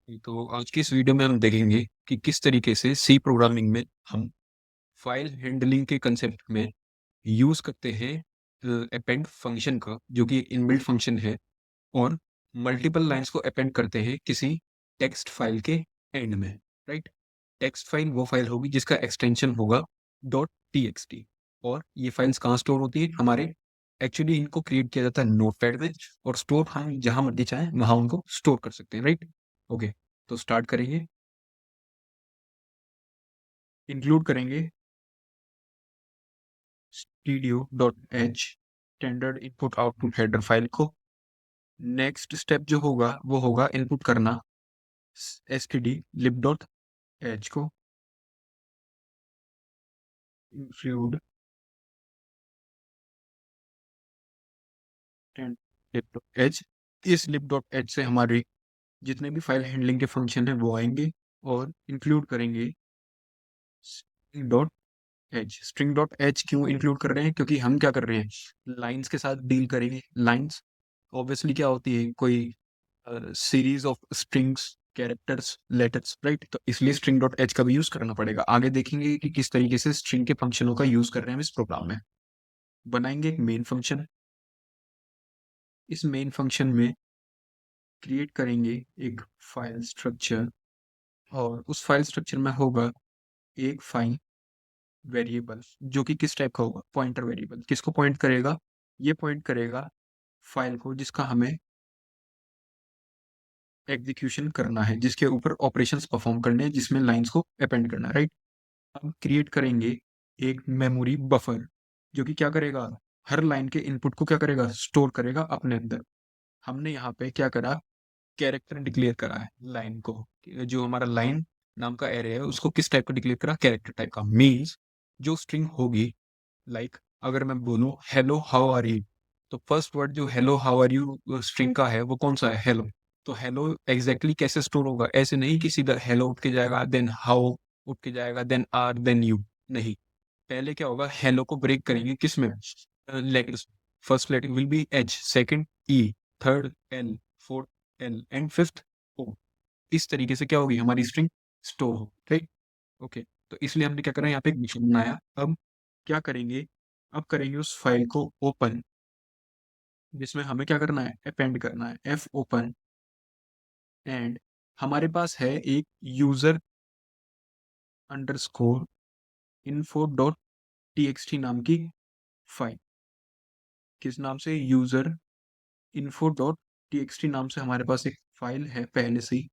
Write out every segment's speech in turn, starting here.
तो आज की इस वीडियो में हम देखेंगे कि किस तरीके से सी प्रोग्रामिंग में हम फाइल हैंडलिंग के कंसेप्ट में यूज करते हैं अपेंड फंक्शन का, जो कि एक इनबिल्ट फंक्शन है, और मल्टीपल लाइंस को अपेंड करते हैं किसी टेक्स्ट फाइल के एंड में। राइट। टेक्स्ट फाइल वो फाइल होगी जिसका एक्सटेंशन होगा डॉट टी एक्स टी। और ये फाइल्स कहाँ स्टोर होती है हमारे, एक्चुअली इनको क्रिएट किया जाता है नोटपैड में, और स्टोर हम जहां मर्जी चाहें वहां उनको स्टोर कर सकते हैं। राइट। ओके, तो स्टार्ट करेंगे। इंक्लूड करेंगे studio.h standard input output header file को। नेक्स्ट स्टेप जो होगा वो होगा इनपुट करना std lib.h को। Include lib.h। इस lib.h से हमारे जितने भी फाइल हैंडलिंग के फंक्शन है वो आएंगे। और इंक्लूड करेंगे string.h क्यों इंक्लूड कर रहे हैं, क्योंकि हम क्या कर रहे हैं, लाइंस के साथ डील करेंगे। लाइंस ऑब्वियसली क्या होती है, कोई series of strings, characters, letters. Right. तो इसलिए स्ट्रिंग डॉट एच का भी यूज करना पड़ेगा। आगे देखेंगे कि किस तरीके से स्ट्रिंग के फंक्शनों का यूज कर रहे हैं हम इस प्रोग्राम में। बनाएंगे एक मेन फंक्शन। इस मेन फंक्शन में क्रिएट करेंगे एक फाइल स्ट्रक्चर, और उस फाइल स्ट्रक्चर में होगा एक फाइल वेरिएबल, जो कि किस टाइप का होगा, पॉइंटर वेरिएबल। किसको पॉइंट करेगा, ये पॉइंट करेगा फाइल को जिसका हमें एग्जीक्यूशन करना है, जिसके ऊपर ऑपरेशंस परफॉर्म करने हैं, जिसमें लाइंस को अपेंड करना है। राइट। हम क्रिएट करेंगे एक मेमोरी बफर, जो कि क्या करेगा, हर लाइन के इनपुट को क्या करेगा, स्टोर करेगा अपने अंदर। हमने यहाँ पे क्या करा, कैरेक्टर डिक्लेयर करा है लाइन को। जो हमारा लाइन नाम का एरे है उसको किस टाइप का डिक्लेयर करा, कैरेक्टर टाइप का। मीन्स जो स्ट्रिंग होगी, लाइक अगर मैं बोलूं हेलो हाउ आर यू, तो फर्स्ट वर्ड जो hello how are you string का है वो कौन सा है, हेलो। तो हेलो एग्जैक्टली कैसे स्टोर होगा, ऐसे नहीं कि सीधा हेलो उठ के जाएगा देन हाउ उठ के जाएगा देन आर देन यू। नहीं, पहले क्या होगा, हेलो को ब्रेक करेंगे किस में, letters. First letter will be H, second E, third L, fourth L and fifth O. इस तरीके से क्या होगी हमारी स्ट्रिंग स्टोर हो। ठीक। ओके। तो इसलिए हमने क्या करा, यहाँ पे एक मिशन बनाया। अब क्या करेंगे, अब करेंगे उस फाइल को ओपन, जिसमें हमें क्या करना है, अपेंड करना है, एफ ओपन। एंड हमारे पास है एक user underscore info dot T x T नाम की फाइल। किस नाम से, user info dot T x T नाम से हमारे पास एक फाइल है पहले से ही।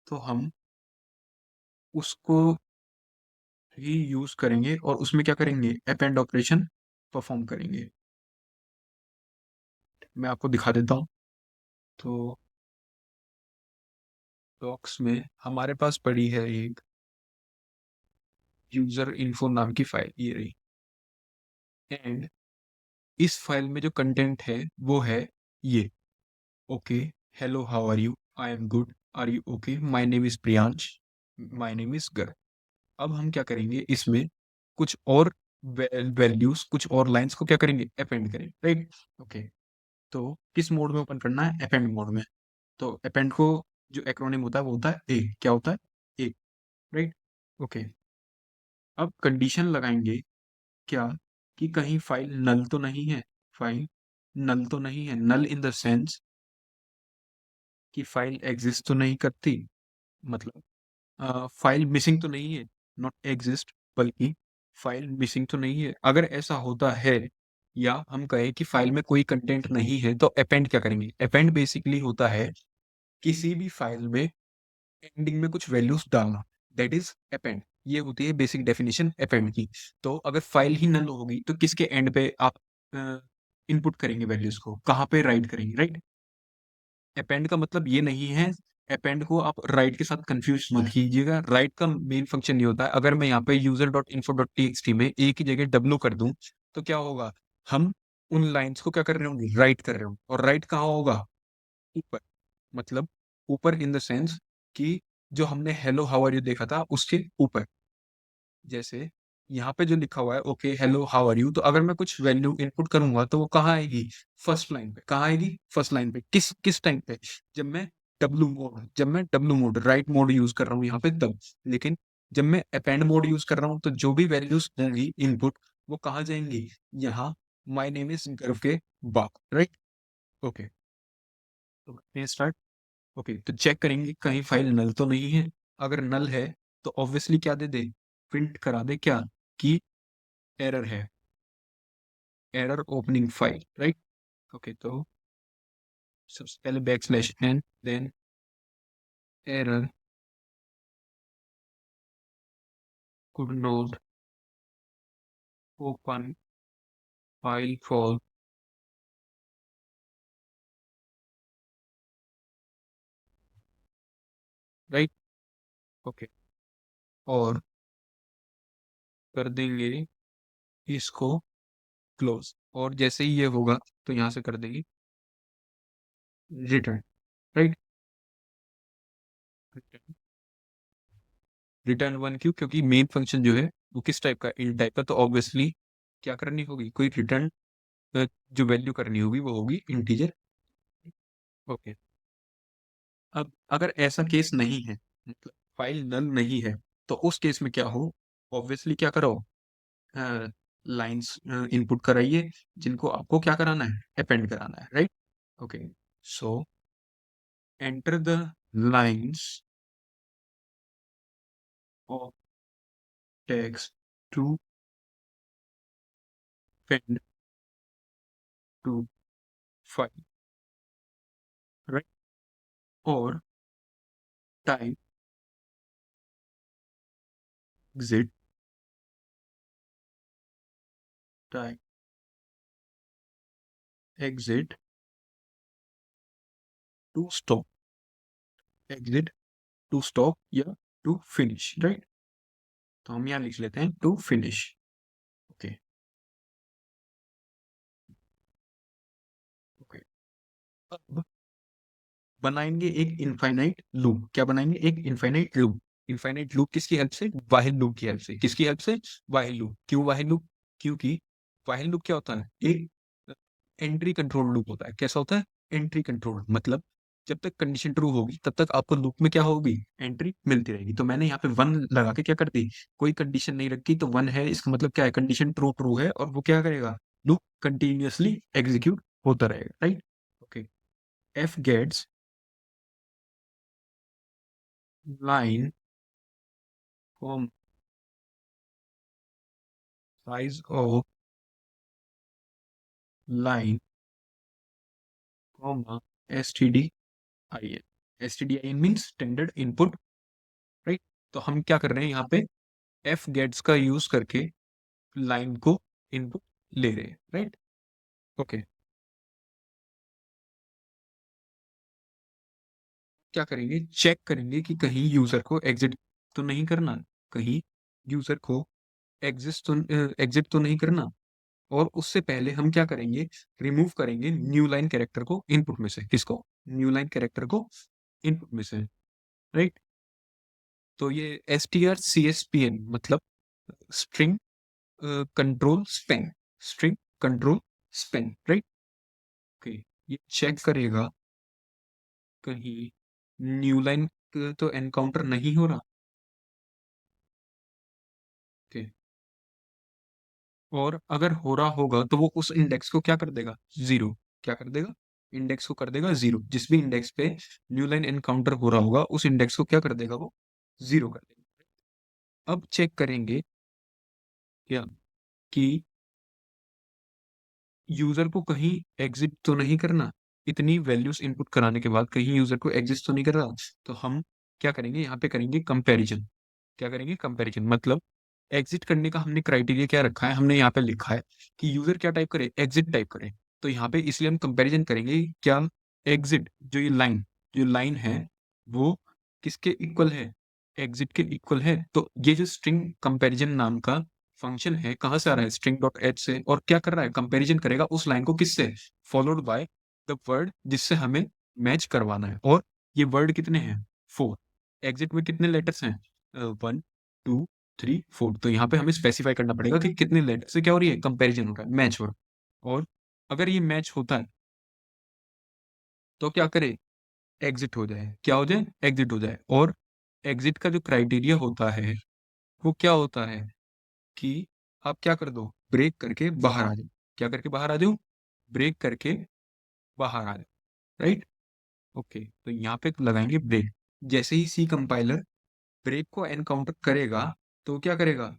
तो हम उसको ही यूज करेंगे और उसमें क्या करेंगे, अपेंड ऑपरेशन परफॉर्म करेंगे। मैं आपको दिखा देता हूँ। तो डॉक्स में हमारे पास पड़ी है एक यूजर इन्फो नाम की फाइल, ये रही। एंड इस फाइल में जो कंटेंट है वो है ये, okay hello how are you, I am good, are you okay, my name is Priyansh, my name is गर। अब हम क्या करेंगे, इसमें कुछ और वैल्यूज, कुछ और लाइंस को क्या करेंगे, अपेंड करेंगे। राइट। ओके। तो किस मोड में ओपन करना है, अपेंड मोड में। तो अपेंड को जो एक्रोनिम होता है वो होता है ए, क्या होता है, ए। राइट। ओके। अब कंडीशन लगाएंगे क्या, कि कहीं फाइल नल तो नहीं है। फाइल नल तो नहीं है, नल इन द सेंस कि फाइल एग्जिस्ट तो नहीं करती, मतलब फाइल मिसिंग तो नहीं है, नॉट एग्जिस्ट, बल्कि फाइल मिसिंग तो नहीं है। अगर ऐसा होता है, या हम कहें कि फाइल में कोई कंटेंट नहीं है, तो अपेंड क्या करेंगे। अपेंड बेसिकली होता है किसी भी फाइल में एंडिंग में कुछ वैल्यूज डालना, दैट इज अपेंड। ये होती है बेसिक डेफिनेशन अपेंड की। तो अगर फाइल ही नल होगी तो किसके एंड पे आप इनपुट करेंगे वैल्यूज को, कहाँ पे राइट करेंगे। राइट। अपेंड का मतलब ये नहीं है, अपेंड को आप राइट के साथ कंफ्यूज मत कीजिएगा। राइट का मेन फंक्शन ये होता है, अगर मैं यहाँ पे user dot info dot T x T में एक ही जगह डब्ल्यू कर दूं, तो क्या होगा, हम उन लाइंस को क्या कर रहे होंगे, राइट कर रहे होंगे। और राइट कहाँ होगा, ऊपर। मतलब ऊपर इन द सेंस कि जो हमने हेलो हाउ आर यू देखा था उसके ऊपर। जैसे यहाँ पे जो लिखा हुआ है okay hello how are you, तो अगर मैं कुछ वैल्यू इनपुट करूंगा तो वो कहाँ आएगी, फर्स्ट लाइन पे। कहाँ आएगी, फर्स्ट लाइन पे। किस किस टाइम पे, जब मैं डब्लू मोड, जब मैं W mode right mode use कर रहा हूँ यहाँ पे तब। लेकिन जब मैं अपेंड मोड यूज कर रहा हूँ तो जो भी वैल्यूज होंगी इनपुट, वो कहाँ जाएंगी, यहाँ माय नेम इज गर्व के बाद, राइट। ओके, तो स्टार्ट। ओके, तो चेक करेंगे कहीं फाइल नल तो नहीं है। अगर नल है तो ऑब्वियसली क्या दे दे, प्रिंट करा दे क्या, कि एरर है, error opening file, right. Okay, तो सबसे पहले back slash n, then error could not open file for, right. Okay, और कर देंगे इसको क्लोज, और जैसे ही ये होगा तो यहाँ से कर देंगे रिटर्न, राइट। रिटर्न वन, क्यों, क्योंकि मेन फंक्शन जो है वो किस टाइप का, इन टाइप का, तो ऑब्वियसली क्या करनी होगी, कोई रिटर्न जो वैल्यू करनी होगी वो होगी इंटीजर। ओके, अब अगर ऐसा केस नहीं है, मतलब फाइल नल नहीं है, तो उस केस में क्या हो, ऑब्वियसली क्या करो, लाइंस इनपुट कराइए जिनको आपको क्या कराना है, अपेंड कराना है, right. Okay, so enter the lines of text to append to file, right, और type exit, type exit to stop, exit to stop या टू फिनिश, राइट। तो हम यहाँ लिख लेते हैं टू फिनिश। ओके, ओके, अब बनाएंगे एक इनफाइनाइट लूप। क्या बनाएंगे, एक इनफाइनाइट लूप। इनफाइनाइट लूप किसकी हेल्प से, वाहिल लूप की हेल्प से। किसकी हेल्प से, वाहिल लूप। क्यों वाहिल लूप, क्योंकि वाहिल लूप क्या होता है, एक एंट्री कंट्रोल लूप होता है। कैसा होता है, एंट्री कंट्रोल, मतलब जब तक कंडीशन ट्रू होगी तब तक आपको लूप में क्या होगी, एंट्री मिलती रहेगी। तो मैंने यहाँ पे वन लगा के क्या कर दी, कोई कंडीशन नहीं रखी, तो वन है, इसका मतलब क्या है, कंडीशन ट्रू ट्रू है, और वो क्या करेगा, लूप कंटिन्यूअसली एग्जीक्यूट होता रहेगा, right. Okay, f gets line from size of line comma stdin, stdin means standard input, right. तो हम क्या कर रहे हैं यहाँ पे, एफ गेट्स का यूज करके लाइन को इनपुट ले रहे हैं, राइट। ओके, क्या करेंगे, चेक करेंगे कि कहीं यूजर को एग्जिट तो नहीं करना, कहीं यूजर को एग्जिट तो नहीं करना। और उससे पहले हम क्या करेंगे, रिमूव करेंगे न्यू लाइन कैरेक्टर को इनपुट में से। किसको, न्यू लाइन कैरेक्टर को इनपुट में से, राइट। तो ये strcspn मतलब string control Spain, string control Spain, right. Okay, ये चेक करेगा कहीं न्यू लाइन तो एनकाउंटर नहीं हो रहा। ओके, और अगर हो रहा होगा तो वो उस इंडेक्स को क्या कर देगा, जीरो। क्या कर देगा, इंडेक्स को कर देगा जीरो। जिस भी इंडेक्स पे न्यू लाइन एनकाउंटर हो रहा होगा उस इंडेक्स को क्या कर देगा, वो जीरो कर देगा। अब चेक करेंगे क्या, कि यूजर को कहीं एग्जिट तो नहीं करना, इतनी वैल्यूज इनपुट कराने के बाद कहीं यूजर को एग्जिट तो नहीं कर रहा। तो हम क्या करेंगे, यहाँ पे करेंगे कंपैरिजन। क्या करेंगे, कंपैरिजन, मतलब एग्जिट करने का हमने क्राइटेरिया क्या रखा है, हमने यहाँ पे लिखा है कि यूजर क्या टाइप करे, एग्जिट टाइप करे। तो यहाँ पे इसलिए हम कंपैरिजन करेंगे, क्या एग्जिट जो लाइन है वो किसके इक्वल है, एग्जिट के इक्वल है। तो ये जो स्ट्रिंग कंपैरिजन नाम का फंक्शन है, कहाँ से आ रहा है, स्ट्रिंग डॉट एच से, और क्या कर रहा है, कंपैरिजन करेगा उस लाइन को किससे, फॉलोड बाय द वर्ड जिससे हमें मैच करवाना है। और ये वर्ड कितने हैं, फोर। एग्जिट में कितने लेटर्स हैं, वन, टू, थ्री, फोर। तो यहाँ पे हमें स्पेसिफाई करना पड़ेगा कि कितने लेटर से क्या हो रही है, कंपैरिजन हो रहा है, मैच हो रहा है। और अगर ये मैच होता है तो क्या करे, एग्जिट हो जाए, क्या हो जाए, एग्जिट हो जाए। और एग्जिट का जो क्राइटेरिया होता है वो क्या होता है कि आप क्या कर दो, ब्रेक करके बाहर आ जाओ। क्या करके बाहर आ जाओ, ब्रेक करके बाहर आ जाओ, राइट। ओके, तो यहाँ पे लगाएंगे ब्रेक। जैसे ही सी कंपाइलर ब्रेक को एनकाउंटर करेगा तो क्या करेगा,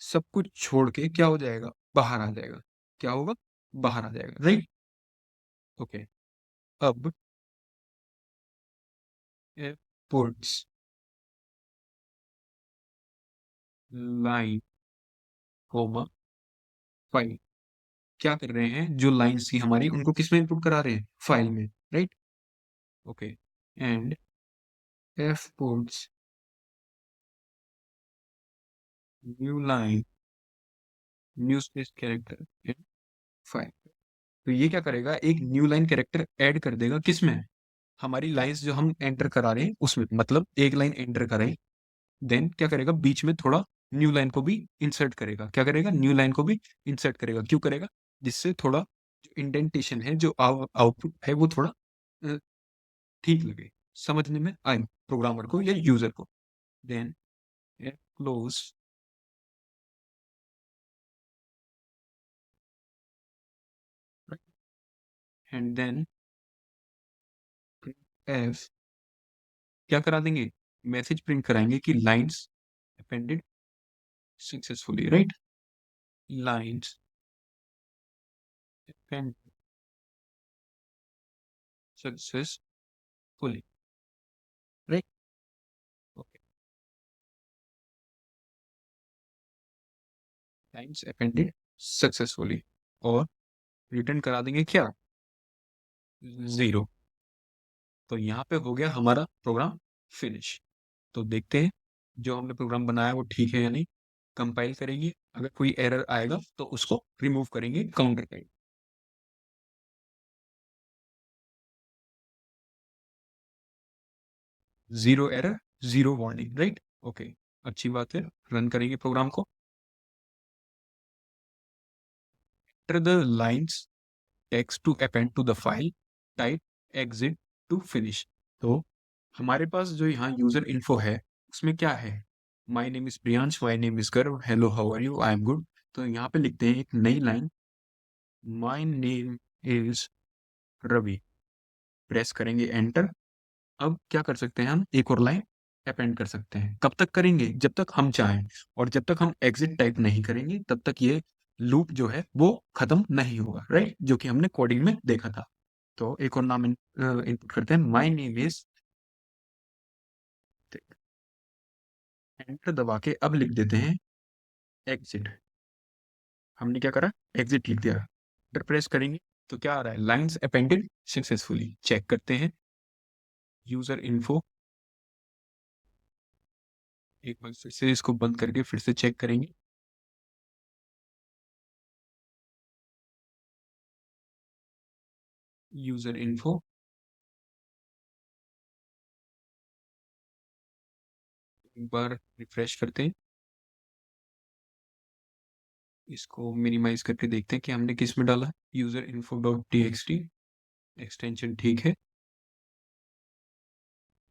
सब कुछ छोड़ के क्या हो जाएगा, बाहर आ जाएगा। क्या होगा, बाहर आ जाएगा, राइट। ओके, अब पुट्स लाइन कोमा फाइल, क्या कर रहे हैं, जो लाइंस थी हमारी उनको किसमें इनपुट करा रहे हैं, फाइल में, right. Okay, and F puts new line new space character in file. तो ये क्या करेगा, एक न्यू लाइन कैरेक्टर ऐड कर देगा किसमें, हमारी लाइंस जो हम एंटर करा रहे हैं उसमें। मतलब एक लाइन एंटर करें, देन क्या करेगा, बीच में थोड़ा न्यू लाइन को भी इंसर्ट करेगा। क्या करेगा, न्यू लाइन को भी इंसर्ट करेगा। क्यों करेगा, जिससे थोड़ा जो इंडेंटेशन है, जो आउटपुट है वो थोड़ा अ, ठीक लगे, समझने में आए प्रोग्रामर को या यूजर को। Then close and then f, क्या करा देंगे, मैसेज प्रिंट कराएंगे कि lines appended successfully, right. Lines appended successfully, right. Okay, lines appended successfully, और रिटर्न करा देंगे क्या, जीरो। तो यहाँ पे हो गया हमारा प्रोग्राम फिनिश। तो देखते हैं जो हमने प्रोग्राम बनाया वो ठीक है या नहीं। कंपाइल करेंगे, अगर कोई एरर आएगा तो उसको रिमूव करेंगे, काउंटर करेंगे। Zero error, zero warning, right. Okay, अच्छी बात है। रन करेंगे प्रोग्राम को। Enter the lines text to append to the file, type exit to finish. तो हमारे पास जो यहाँ यूजर इन्फो है उसमें क्या है, my name is Priyansh, my name is Garv, hello how are you, I am good. तो यहाँ पे लिखते हैं एक नई line, my name is Ravi, press करेंगे एंटर। अब क्या कर सकते हैं, हम एक और लाइन अपेंड कर सकते हैं। कब तक करेंगे, जब तक हम चाहें। और जब तक हम एग्जिट टाइप नहीं करेंगे तब तक ये लूप जो है वो खत्म नहीं होगा, राइट, जो कि हमने कोडिंग में देखा था। तो एक और नाम इनपुट करते हैं, माई नेम इज, एंटर दबा के अब लिख देते हैं एग्जिट। हमने क्या करा, एग्जिट लिख दिया। फिर प्रेस करेंगे तो क्या आ रहा है, लाइंस अपेंडेड सक्सेसफुली। चेक करते हैं यूजर इन्फो, एक बार फिर से इसको बंद करके फिर से चेक करेंगे। यूजर इन्फो, एक बार रिफ्रेश करते हैं, इसको मिनिमाइज करके देखते हैं कि हमने किस में डाला, user info dot T x T, extension ठीक है।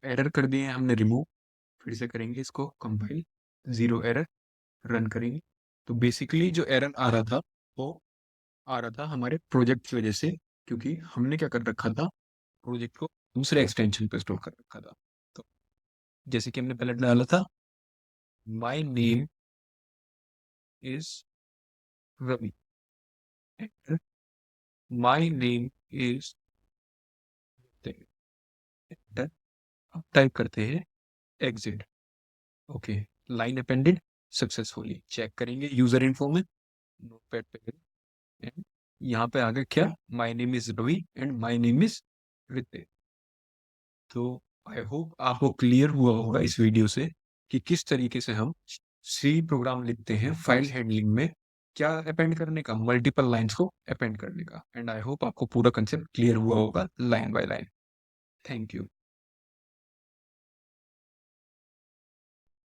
एरर कर दिए हैं हमने रिमूव, फिर से करेंगे इसको कंपाइल, जीरो एरर, रन करेंगे। तो बेसिकली जो एरर आ रहा था वो आ रहा था हमारे प्रोजेक्ट की वजह से, क्योंकि हमने क्या कर रखा था, प्रोजेक्ट को दूसरे एक्सटेंशन पे स्टोर कर रखा था। तो जैसे कि हमने पहले डाला था, my name is Ravi, my name is, अब टाइप करते हैं exit. Okay, line appended successfully. Check करेंगे यूजर इन्फो में, नोटपैड पे, and यहाँ पे आगे क्या, my name is Ravi and my name is Ritesh. तो आई होप आपको क्लियर हुआ होगा इस वीडियो से कि किस तरीके से हम सी प्रोग्राम लिखते हैं फाइल हैंडलिंग में, क्या अपेंड करने का, मल्टीपल लाइंस को अपेंड करने का। एंड आई होप आपको पूरा कंसेप्ट क्लियर हुआ होगा line by line. Thank you.